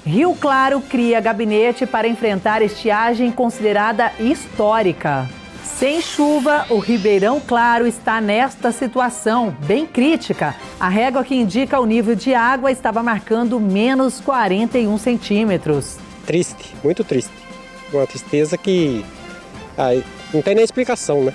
Rio Claro cria gabinete para enfrentar estiagem considerada histórica. Sem chuva, o Ribeirão Claro está nesta situação bem crítica. A régua que indica o nível de água estava marcando menos 41 centímetros. Triste, muito triste. Uma tristeza que não tem nem explicação, né?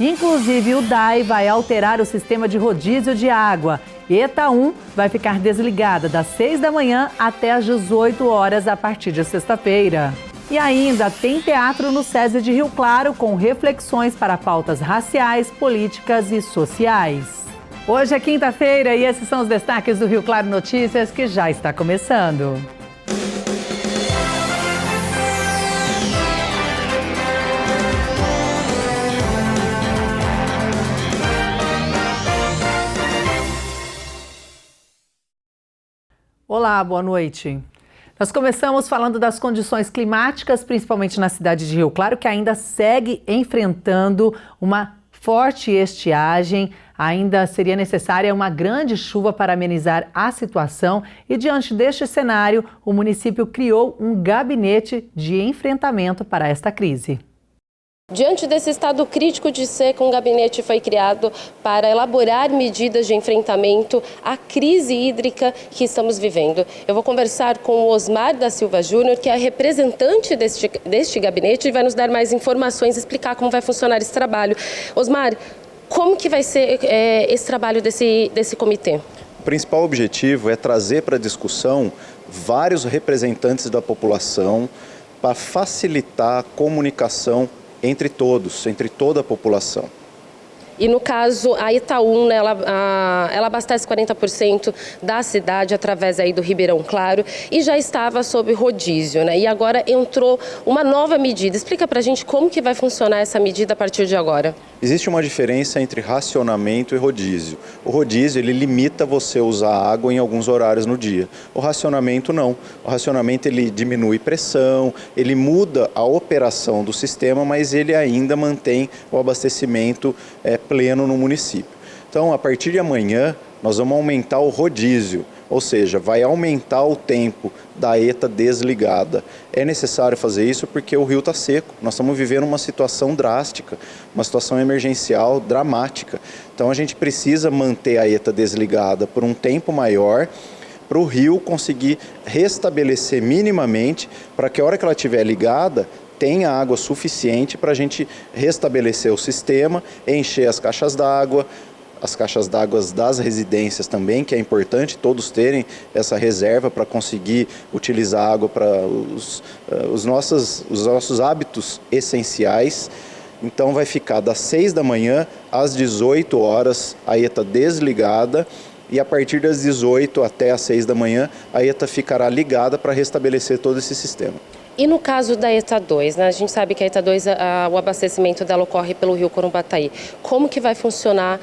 Inclusive, o DAI vai alterar o sistema de rodízio de água. ETA 1 vai ficar desligada das 6 da manhã até às 18 horas a partir de sexta-feira. E ainda tem teatro no SESI de Rio Claro com reflexões para pautas raciais, políticas e sociais. Hoje é quinta-feira e esses são os destaques do Rio Claro Notícias que já está começando. Olá, boa noite. Nós começamos falando das condições climáticas, principalmente na cidade de Rio Claro, que ainda segue enfrentando uma forte estiagem. Ainda seria necessária uma grande chuva para amenizar a situação e, diante deste cenário, o município criou um gabinete de enfrentamento para esta crise. Diante desse estado crítico de seca, um gabinete foi criado para elaborar medidas de enfrentamento à crise hídrica que estamos vivendo. Eu vou conversar com o Osmar da Silva Júnior, que é representante deste gabinete e vai nos dar mais informações, explicar como vai funcionar esse trabalho. Osmar, como que vai ser esse trabalho desse comitê? O principal objetivo é trazer para a discussão vários representantes da população para facilitar a comunicação entre todos, entre toda a população. E no caso, a ETA 1, né, ela abastece 40% da cidade através aí do Ribeirão Claro e já estava sob rodízio, né? E agora entrou uma nova medida. Explica pra gente como que vai funcionar essa medida a partir de agora. Existe uma diferença entre racionamento e rodízio. O rodízio, ele limita você a usar água em alguns horários no dia. O racionamento não. O racionamento, ele diminui pressão, ele muda a operação do sistema, mas ele ainda mantém o abastecimento pleno no município. Então, a partir de amanhã, nós vamos aumentar o rodízio, ou seja, vai aumentar o tempo da ETA desligada. É necessário fazer isso porque o rio está seco. Nós estamos vivendo uma situação drástica, uma situação emergencial dramática. Então, a gente precisa manter a ETA desligada por um tempo maior, para o rio conseguir restabelecer minimamente, para que a hora que ela estiver ligada, tenha água suficiente para a gente restabelecer o sistema, encher as caixas d'água das residências também, que é importante todos terem essa reserva para conseguir utilizar água para os nossos hábitos essenciais. Então vai ficar das 6 da manhã às 18 horas a ETA desligada e a partir das 18 até às 6 da manhã a ETA ficará ligada para restabelecer todo esse sistema. E no caso da ETA 2, né? A gente sabe que a ETA 2, o abastecimento dela ocorre pelo rio Corumbataí. Como que vai funcionar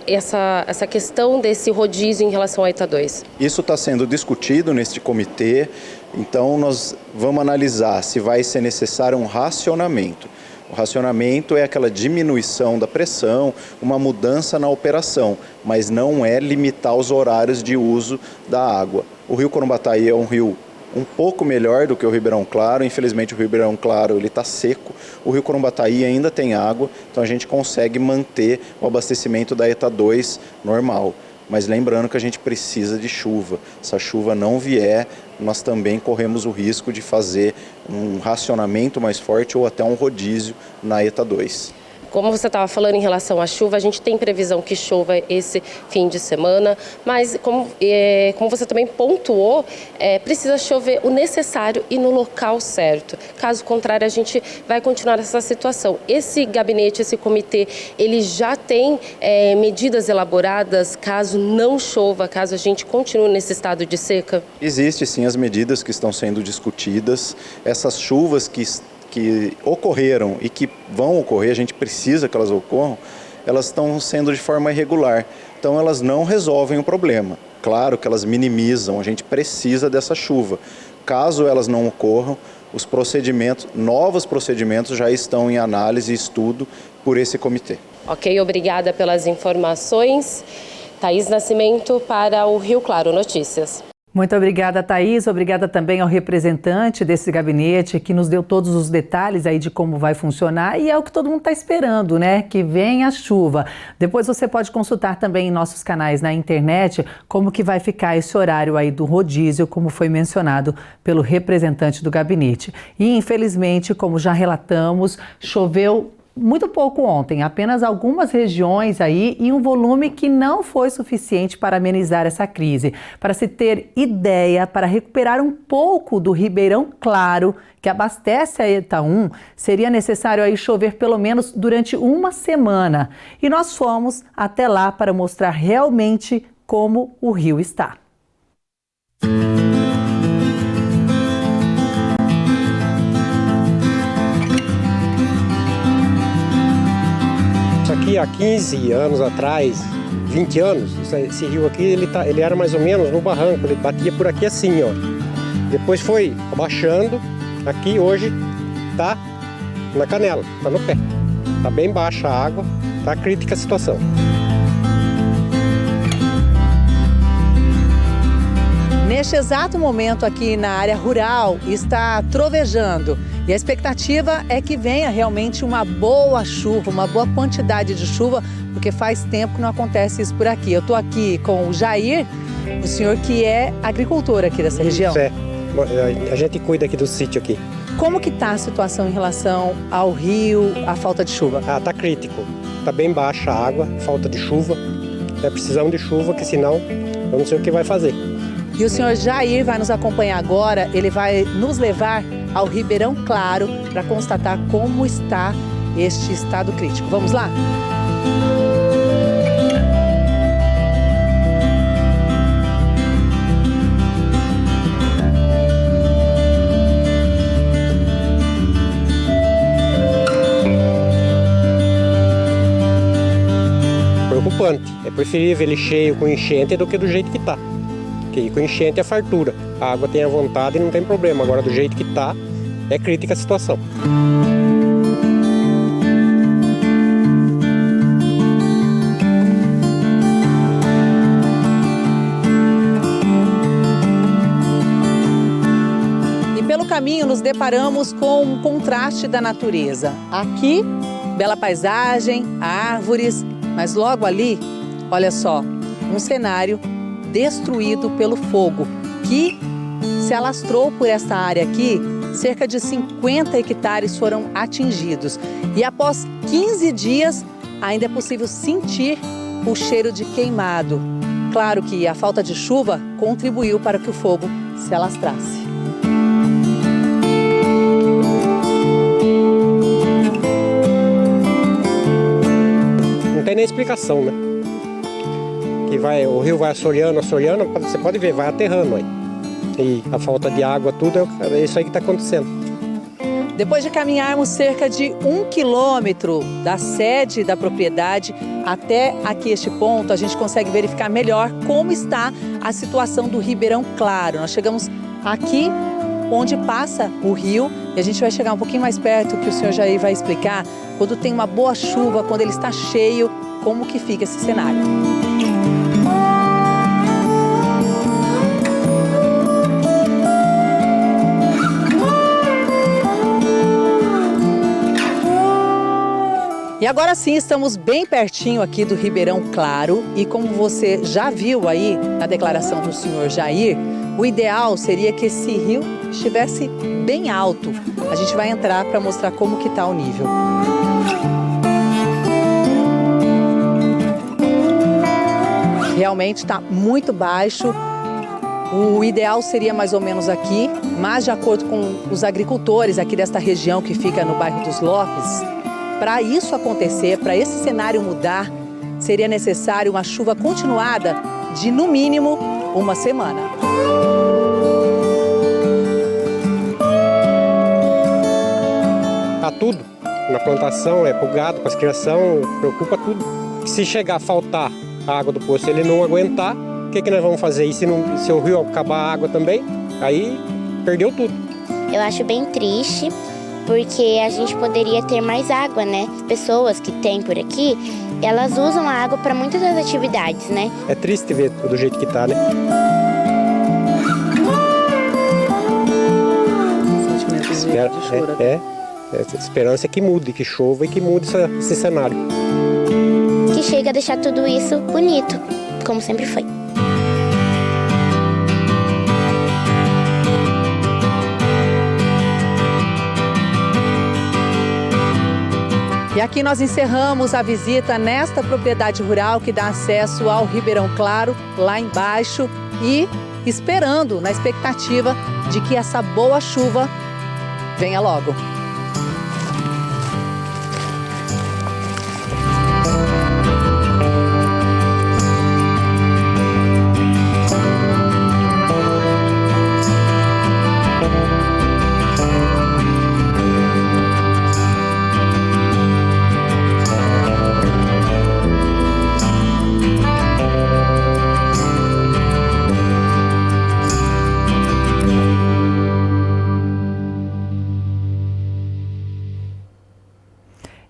essa questão desse rodízio em relação à ETA 2? Isso está sendo discutido neste comitê, então nós vamos analisar se vai ser necessário um racionamento. O racionamento é aquela diminuição da pressão, uma mudança na operação, mas não é limitar os horários de uso da água. O rio Corumbataí é um rio um pouco melhor do que o Ribeirão Claro. Infelizmente o Ribeirão Claro está seco, o rio Corumbataí ainda tem água, então a gente consegue manter o abastecimento da ETA 2 normal. Mas lembrando que a gente precisa de chuva. Se a chuva não vier, nós também corremos o risco de fazer um racionamento mais forte ou até um rodízio na ETA 2. Como você estava falando em relação à chuva, a gente tem previsão que chova esse fim de semana, mas como você também pontuou, precisa chover o necessário e no local certo. Caso contrário, a gente vai continuar essa situação. Esse gabinete, esse comitê, ele já tem medidas elaboradas caso não chova, caso a gente continue nesse estado de seca? Existem sim as medidas que estão sendo discutidas, essas chuvas que ocorreram e que vão ocorrer, a gente precisa que elas ocorram, elas estão sendo de forma irregular. Então elas não resolvem o problema. Claro que elas minimizam, a gente precisa dessa chuva. Caso elas não ocorram, os procedimentos, novos procedimentos já estão em análise e estudo por esse comitê. Ok, obrigada pelas informações. Thaís Nascimento para o Rio Claro Notícias. Muito obrigada, Thaís. Obrigada também ao representante desse gabinete que nos deu todos os detalhes aí de como vai funcionar e é o que todo mundo está esperando, né? Que venha a chuva. Depois você pode consultar também em nossos canais na internet como que vai ficar esse horário aí do rodízio, como foi mencionado pelo representante do gabinete. E infelizmente, como já relatamos, choveu muito pouco ontem, apenas algumas regiões aí e um volume que não foi suficiente para amenizar essa crise. Para se ter ideia, para recuperar um pouco do Ribeirão Claro, que abastece a ETA 1, seria necessário aí chover pelo menos durante uma semana. E nós fomos até lá para mostrar realmente como o rio está. Aqui há 15 anos atrás, 20 anos, esse rio aqui ele era mais ou menos no barranco, ele batia por aqui assim, ó. Depois foi abaixando, aqui hoje tá na canela, tá no pé. Tá bem baixa a água, tá crítica a situação. Neste exato momento aqui na área rural está trovejando e a expectativa é que venha realmente uma boa chuva, uma boa quantidade de chuva, porque faz tempo que não acontece isso por aqui. Eu estou aqui com o Jair, o senhor que é agricultor aqui dessa região. É, a gente cuida aqui do sítio aqui. Como que está a situação em relação ao rio, à falta de chuva? Ah, tá crítico, tá bem baixa a água, falta de chuva, precisamos de chuva, que senão eu não sei o que vai fazer. E o senhor Jair vai nos acompanhar agora, ele vai nos levar ao Ribeirão Claro para constatar como está este estado crítico. Vamos lá? Preocupante, é preferível ele cheio com enchente do que do jeito que tá. Porque com enchente é fartura, a água tem a vontade e não tem problema. Agora do jeito que tá, é crítica a situação. E pelo caminho nos deparamos com um contraste da natureza. Aqui, bela paisagem, árvores, mas logo ali, olha só, um cenário destruído pelo fogo, que se alastrou por essa área aqui. Cerca de 50 hectares foram atingidos. E após 15 dias, ainda é possível sentir o cheiro de queimado. Claro que a falta de chuva contribuiu para que o fogo se alastrasse. Não tem nem explicação, né? Que o rio vai assoreando, você pode ver, vai aterrando aí. E a falta de água, tudo, é isso aí que está acontecendo. Depois de caminharmos cerca de 1 quilômetro da sede da propriedade até aqui este ponto, a gente consegue verificar melhor como está a situação do Ribeirão Claro. Nós chegamos aqui onde passa o rio e a gente vai chegar um pouquinho mais perto, que o senhor Jair vai explicar, quando tem uma boa chuva, quando ele está cheio, como que fica esse cenário. E agora sim, estamos bem pertinho aqui do Ribeirão Claro e como você já viu aí na declaração do senhor Jair, o ideal seria que esse rio estivesse bem alto. A gente vai entrar para mostrar como que está o nível. Realmente está muito baixo. O ideal seria mais ou menos aqui, mas de acordo com os agricultores aqui desta região que fica no bairro dos Lopes, para isso acontecer, para esse cenário mudar, seria necessário uma chuva continuada de, no mínimo, uma semana. Tá tudo. Na plantação, pro gado, para as criação, preocupa tudo. Se chegar a faltar a água do poço, ele não aguentar, o que nós vamos fazer? E se o rio acabar a água também, aí perdeu tudo. Eu acho bem triste, porque a gente poderia ter mais água, né? As pessoas que tem por aqui, elas usam a água para muitas das atividades, né? É triste ver do jeito que tá, né? de chuva. A esperança é que mude, que chova e que mude esse cenário. Que chega a deixar tudo isso bonito, como sempre foi. E aqui nós encerramos a visita nesta propriedade rural que dá acesso ao Ribeirão Claro, lá embaixo, e esperando, na expectativa de que essa boa chuva venha logo.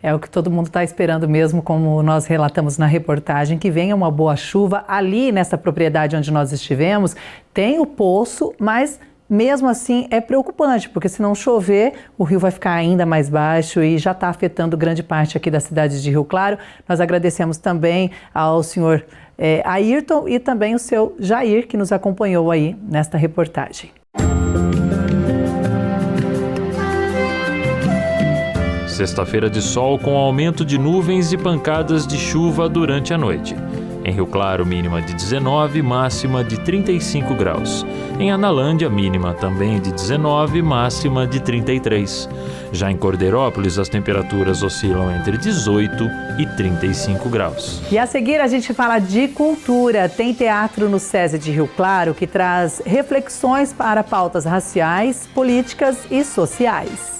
É o que todo mundo está esperando mesmo, como nós relatamos na reportagem, que venha uma boa chuva. Ali nessa propriedade onde nós estivemos, tem o poço, mas mesmo assim é preocupante, porque se não chover, o rio vai ficar ainda mais baixo e já está afetando grande parte aqui da cidade de Rio Claro. Nós agradecemos também ao senhor Ayrton e também o seu Jair, que nos acompanhou aí nesta reportagem. Sexta-feira de sol com aumento de nuvens e pancadas de chuva durante a noite. Em Rio Claro, mínima de 19, máxima de 35 graus. Em Analândia, mínima também de 19, máxima de 33. Já em Cordeirópolis, as temperaturas oscilam entre 18 e 35 graus. E a seguir a gente fala de cultura. Tem teatro no SESI de Rio Claro que traz reflexões para pautas raciais, políticas e sociais.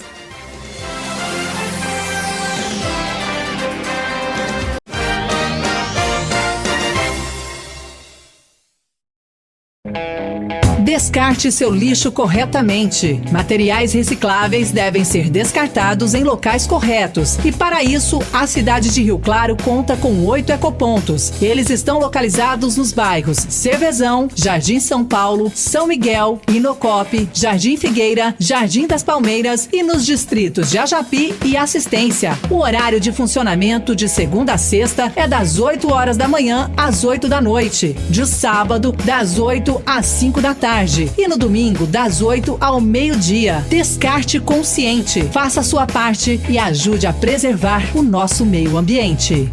Descarte seu lixo corretamente. Materiais recicláveis devem ser descartados em locais corretos. E para isso, a cidade de Rio Claro conta com 8 ecopontos. Eles estão localizados nos bairros Cervezão, Jardim São Paulo, São Miguel, Inocope, Jardim Figueira, Jardim das Palmeiras e nos distritos de Ajapi e Assistência. O horário de funcionamento de segunda a sexta é das 8 horas da manhã às 8 da noite. De sábado, das 8 às 5 da tarde. E no domingo, das 8 ao meio-dia. Descarte consciente. Faça a sua parte e ajude a preservar o nosso meio ambiente.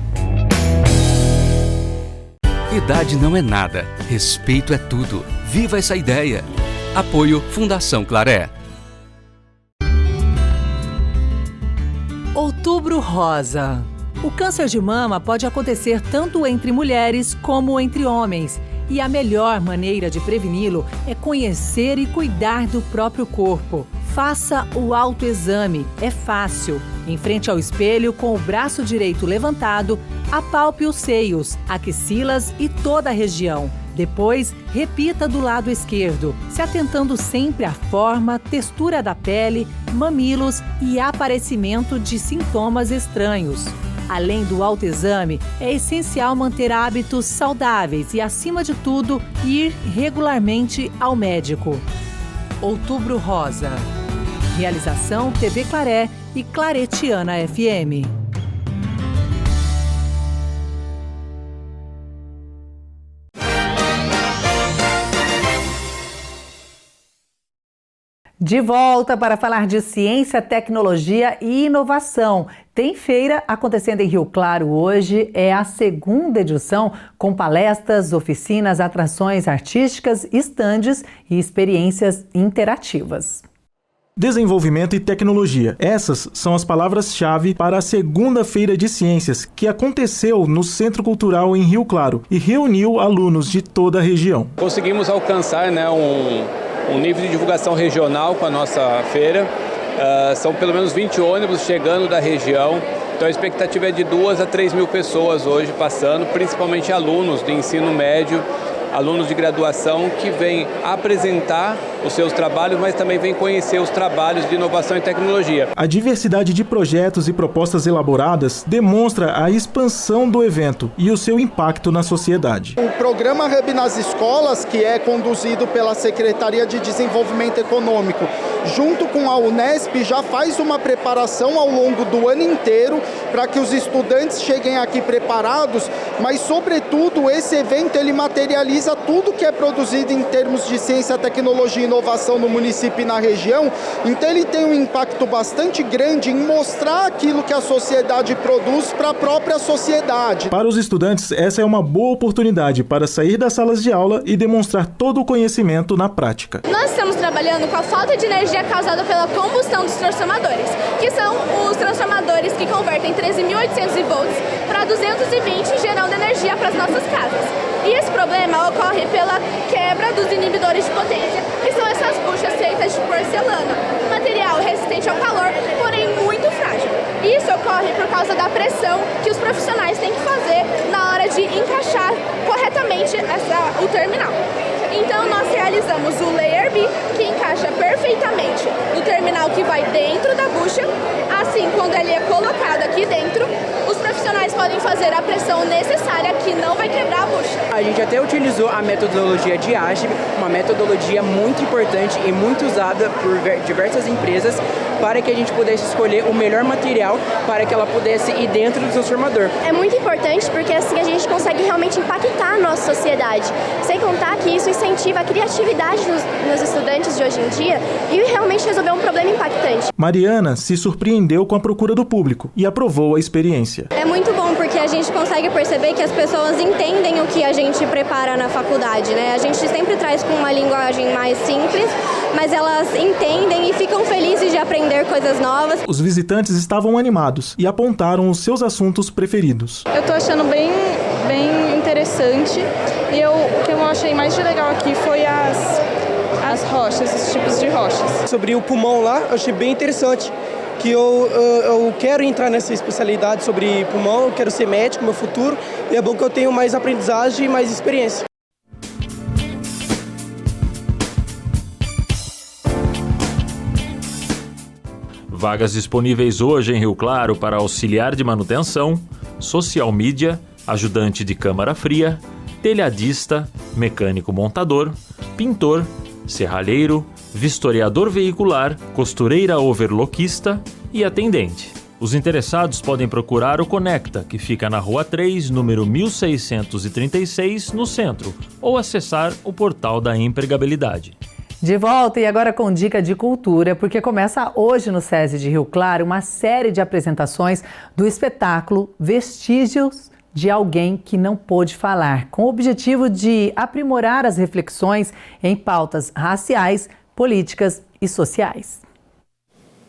Idade não é nada. Respeito é tudo. Viva essa ideia. Apoio Fundação Claré. Outubro Rosa. O câncer de mama pode acontecer tanto entre mulheres como entre homens. E a melhor maneira de preveni-lo é conhecer e cuidar do próprio corpo. Faça o autoexame, é fácil. Em frente ao espelho, com o braço direito levantado, apalpe os seios, axilas e toda a região. Depois, repita do lado esquerdo, se atentando sempre à forma, textura da pele, mamilos e aparecimento de sintomas estranhos. Além do autoexame, é essencial manter hábitos saudáveis e, acima de tudo, ir regularmente ao médico. Outubro Rosa. Realização TV Claré e Claretiana FM. De volta para falar de ciência, tecnologia e inovação. Tem feira acontecendo em Rio Claro hoje, é a segunda edição com palestras, oficinas, atrações artísticas, estandes e experiências interativas. Desenvolvimento e tecnologia. Essas são as palavras-chave para a segunda Feira de Ciências, que aconteceu no Centro Cultural em Rio Claro e reuniu alunos de toda a região. Conseguimos alcançar um nível de divulgação regional com a nossa feira. São pelo menos 20 ônibus chegando da região. Então a expectativa é de 2 a 3 mil pessoas hoje passando, principalmente alunos do ensino médio, alunos de graduação que vêm apresentar os seus trabalhos, mas também vêm conhecer os trabalhos de inovação e tecnologia. A diversidade de projetos e propostas elaboradas demonstra a expansão do evento e o seu impacto na sociedade. O programa Hub nas Escolas, que é conduzido pela Secretaria de Desenvolvimento Econômico junto com a Unesp, já faz uma preparação ao longo do ano inteiro para que os estudantes cheguem aqui preparados, mas, sobretudo, esse evento ele materializa tudo que é produzido em termos de ciência, tecnologia e inovação no município e na região. Então, ele tem um impacto bastante grande em mostrar aquilo que a sociedade produz para a própria sociedade. Para os estudantes, essa é uma boa oportunidade para sair das salas de aula e demonstrar todo o conhecimento na prática. Nós estamos trabalhando com a falta de energia causada pela combustão dos transformadores, que são os transformadores que convertem 13.800 volts para 220, gerando energia para as nossas casas. E esse problema ocorre pela quebra dos inibidores de potência, que são essas buchas feitas de porcelana, material resistente ao calor, porém muito frágil. Isso ocorre por causa da pressão que os profissionais têm que fazer na hora de encaixar corretamente o terminal. Então nós realizamos o Layer B, que encaixa perfeitamente no terminal que vai dentro da bucha. Assim, quando ele é colocado aqui dentro, os profissionais podem fazer a pressão necessária que não vai quebrar a bucha. A gente até utilizou a metodologia de álgebra, uma metodologia muito importante e muito usada por diversas empresas, para que a gente pudesse escolher o melhor material para que ela pudesse ir dentro do transformador. É muito importante porque assim a gente consegue realmente impactar a nossa sociedade. Sem contar que isso incentiva a criatividade nos estudantes de hoje em dia e realmente resolver um problema impactante. Mariana se surpreendeu com a procura do público e aprovou a experiência. É muito bom porque a gente consegue perceber que as pessoas entendem o que a gente prepara na faculdade, né? A gente sempre traz com uma linguagem mais simples, mas elas entendem e ficam felizes de aprender coisas novas. Os visitantes estavam animados e apontaram os seus assuntos preferidos. Eu tô achando bem interessante e o que eu achei mais de legal aqui foi as rochas, esses tipos de rochas. Sobre o pulmão lá, eu achei bem interessante, que eu quero entrar nessa especialidade sobre pulmão, eu quero ser médico no meu futuro, e é bom que eu tenho mais aprendizagem e mais experiência. Vagas disponíveis hoje em Rio Claro para auxiliar de manutenção, social media, ajudante de câmara fria, telhadista, mecânico montador, pintor, serralheiro, vistoriador veicular, costureira overloquista e atendente. Os interessados podem procurar o Conecta, que fica na Rua 3, número 1636, no centro, ou acessar o portal da empregabilidade. De volta e agora com dica de cultura, porque começa hoje no SESI de Rio Claro uma série de apresentações do espetáculo Vestígios de Alguém que Não Pôde Falar, com o objetivo de aprimorar as reflexões em pautas raciais, políticas e sociais.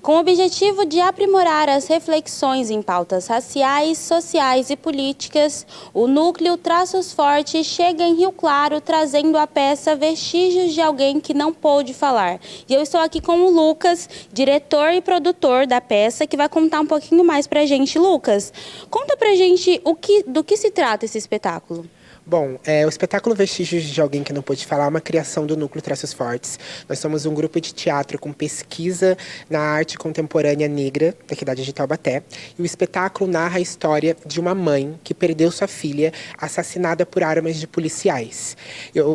Com o objetivo de aprimorar as reflexões em pautas raciais, sociais e políticas, o Núcleo Traços Fortes chega em Rio Claro trazendo a peça Vestígios de Alguém que Não Pôde Falar. E eu estou aqui com o Lucas, diretor e produtor da peça, que vai contar um pouquinho mais pra gente. Lucas, conta pra gente do que se trata esse espetáculo. Bom, o espetáculo Vestígios de Alguém que Não Pôde Falar é uma criação do Núcleo Traços Fortes. Nós somos um grupo de teatro com pesquisa na arte contemporânea negra da cidade de Taubaté. E o espetáculo narra a história de uma mãe que perdeu sua filha assassinada por armas de policiais.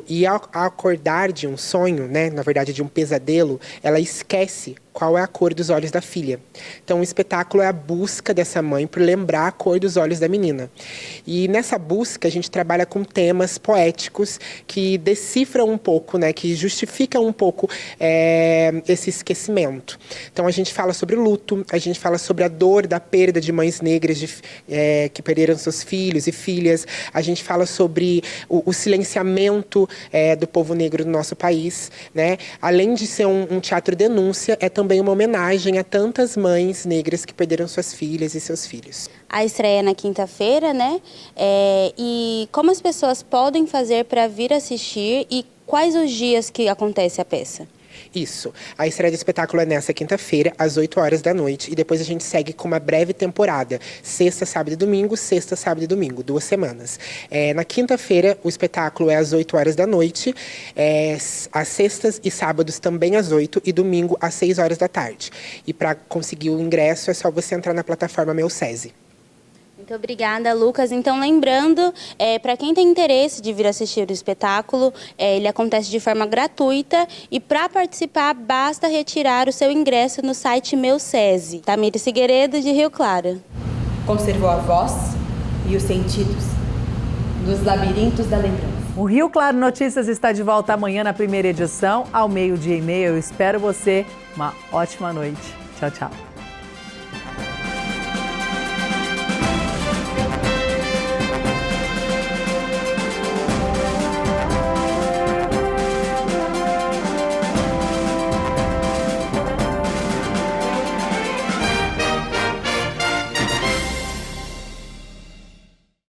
E ao acordar de um sonho, né, na verdade de um pesadelo, ela esquece qual é a cor dos olhos da filha. Então o espetáculo é a busca dessa mãe por lembrar a cor dos olhos da menina. E nessa busca a gente trabalha com temas poéticos que decifram um pouco, né, que justificam um pouco esse esquecimento. Então a gente fala sobre o luto, a gente fala sobre a dor da perda de mães negras que perderam seus filhos e filhas, a gente fala sobre o silenciamento do povo negro no nosso país, né? Além de ser um teatro denúncia, é também uma homenagem a tantas mães negras que perderam suas filhas e seus filhos. A estreia é na quinta-feira, né? E como as pessoas podem fazer para vir assistir e quais os dias que acontece a peça? Isso. A estreia do espetáculo é nessa quinta-feira, às 8 horas da noite, e depois a gente segue com uma breve temporada. Sexta, sábado e domingo, sexta, sábado e domingo, 2 semanas. Na quinta-feira, o espetáculo é às 8 horas da noite, às sextas e sábados também às 8 e domingo às 6 horas da tarde. E para conseguir o ingresso é só você entrar na plataforma Meu SESI. Muito obrigada, Lucas. Então, lembrando, para quem tem interesse de vir assistir o espetáculo, ele acontece de forma gratuita e para participar, basta retirar o seu ingresso no site Meu SESI. Tamires Figueiredo, de Rio Claro. Conservou a voz e os sentidos nos labirintos da lembrança. O Rio Claro Notícias está de volta amanhã na primeira edição, ao 12:30. Eu espero você. Uma ótima noite. Tchau, tchau.